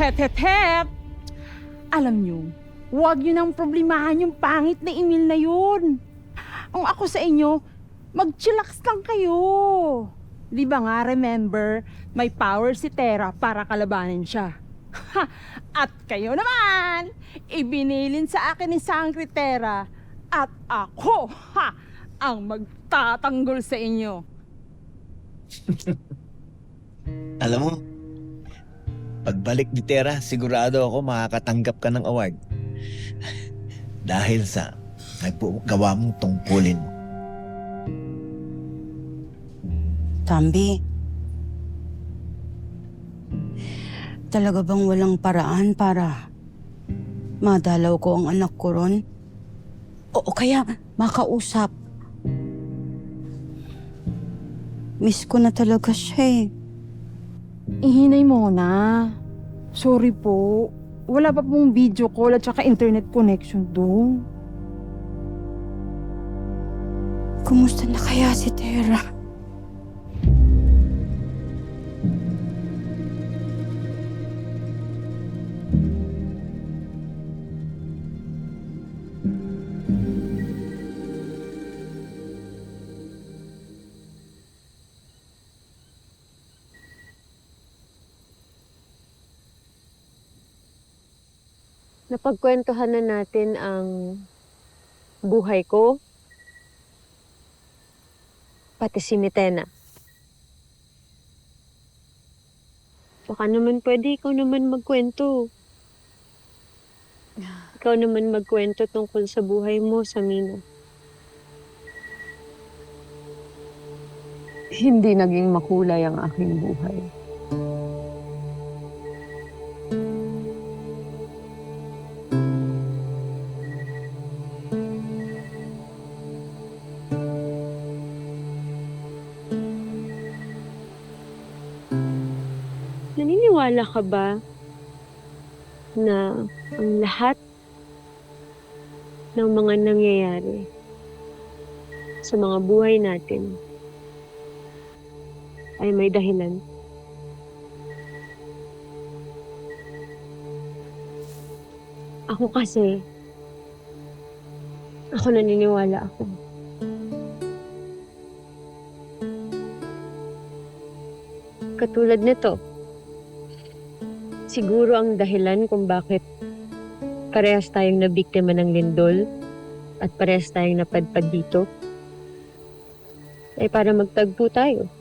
Het, het, het! Alam nyo, huwag nyo nang problemahan yung pangit na email na yun. Ang ako sa inyo, mag-chillax lang kayo. Di ba nga, remember, may power si Terra para kalabanin siya. Ha! At kayo naman, ibinilin sa akin ni Sangre Terra at ako, ang magtatanggol sa inyo. Alam mo, pagbalik ni Tera, sigurado ako makakatanggap ka ng award. Dahil sa gawa mong tungkulin mo. Tambi, talaga bang walang paraan para madalaw ko ang anak ko ron? O kaya makausap. Miss ko na talaga siya eh. Ihinay mo na. Sorry po. Wala pa pong video call at saka internet connection doon. Kumusta na kaya si Tera? Napagkwentuhan na natin ang buhay ko, pati si Mitena. Baka naman pwede ikaw naman magkwento. Ikaw naman magkwento tungkol sa buhay mo sa Mina. Hindi naging makulay ang aking buhay. Naniniwala ka ba na ang lahat ng mga nangyayari sa mga buhay natin ay may dahilan? Ako kasi, naniniwala ako. Katulad nito, siguro ang dahilan kung bakit parehas tayong nabiktima ng lindol at parehas tayong napadpad dito ay para magtagpo tayo.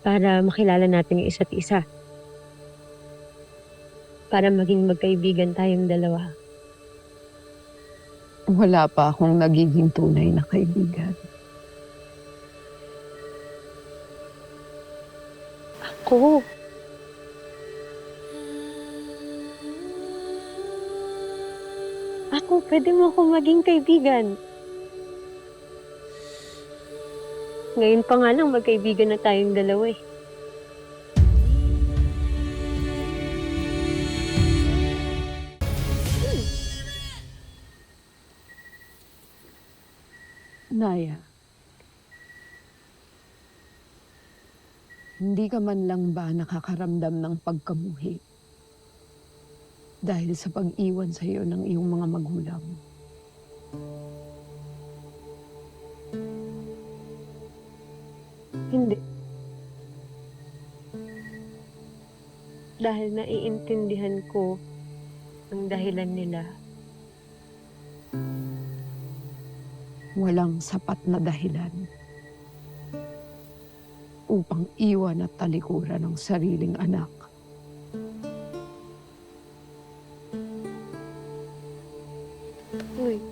Para makilala natin yung isa't isa. Para maging magkaibigan tayong dalawa. Wala pa akong nagiging tunay na kaibigan. Ako. Pwede mo akong maging kaibigan. Ngayon pa nga lang magkaibigan na tayong dalawa eh. Naya, hindi ka man lang ba nakakaramdam ng pagkamuhi dahil sa pag-iwan sa iyo ng iyong mga magulang? Hindi. Dahil naiintindihan ko ang dahilan nila. Walang sapat na dahilan upang iwan at talikuran ang sariling anak. Uy.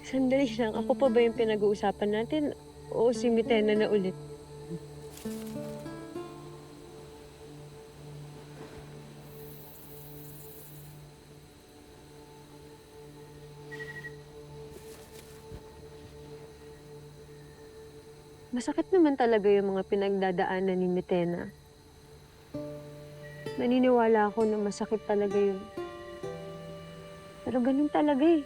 Sandali lang. Ako pa ba yung pinag-uusapan natin? O si Mitena na ulit? Masakit naman talaga yung mga pinagdadaanan ni Mitena. Naniniwala ako na masakit talaga yun. Pero ganun talaga eh.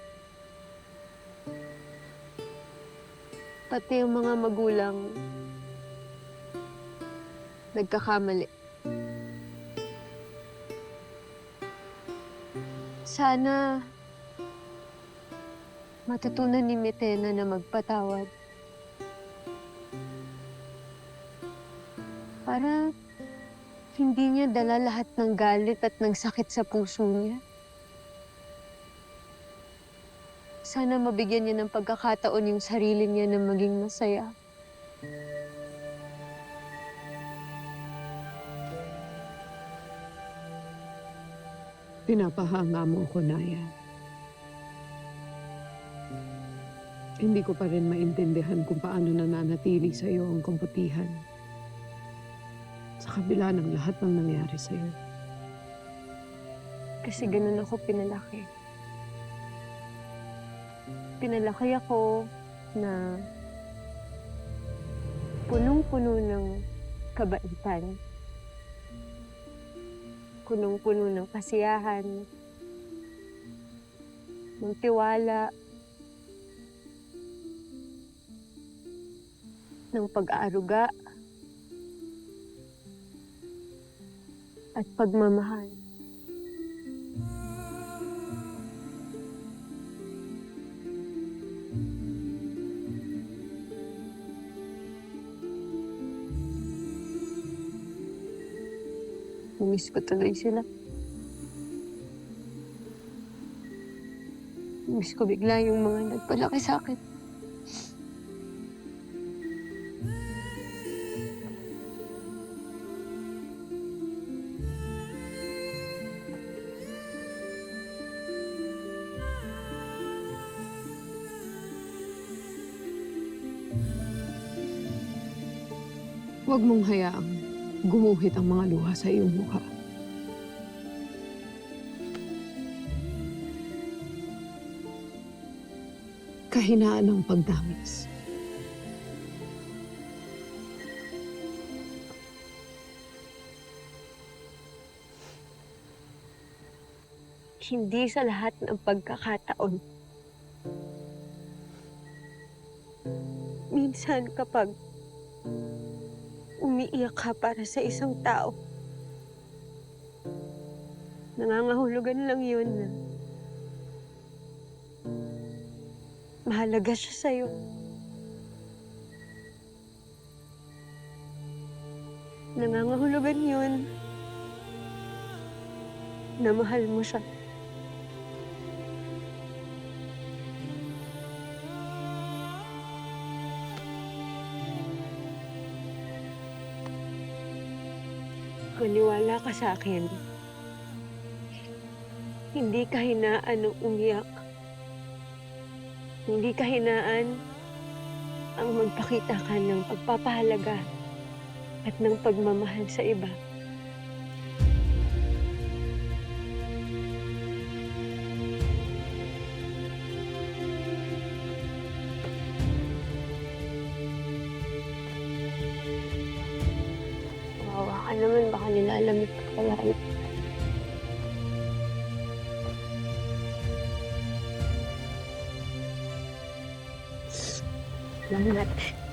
Pati yung mga magulang, nagkakamali. Sana matutunan ni Metena na magpatawad. Para hindi niya dala lahat ng galit at ng sakit sa puso niya. Sana mabigyan niya ng pagkakataon yung sarili niya na maging masaya. Pinapahanga mo ko, Naya. Hindi ko pa rin maintindihan kung paano nananatili sa'yo ang kabutihan. Sa kabila ng lahat ng nangyari sa'yo. Kasi ganun ako pinalaki. Pinalaki ako na punong-puno ng kabaitan. Punong-puno ng kasiyahan, ng tiwala, ng pag-aaruga, at pagmamahal. Miss ko tuloy sila. Miss ko bigla yung mga nagpalaki sa akin. Huwag mong hayaang gumuhit ang mga luha sa iyong mukha. Kahinaan ng pagdamis. Hindi sa lahat ng pagkakataon. Minsan kapag umiiyak ka para sa isang tao, nangangahulugan lang yun na mahalaga siya sa'yo. Nangangahulugan yun na mahal mo siya. Maniwala ka sa akin. Hindi kahinaan ng umiyak. Hindi kahinaan ang magpakita ka ng pagpapahalaga at ng pagmamahal sa iba. Kawawa ka naman, baka nilalamig ka palalo. Salamat.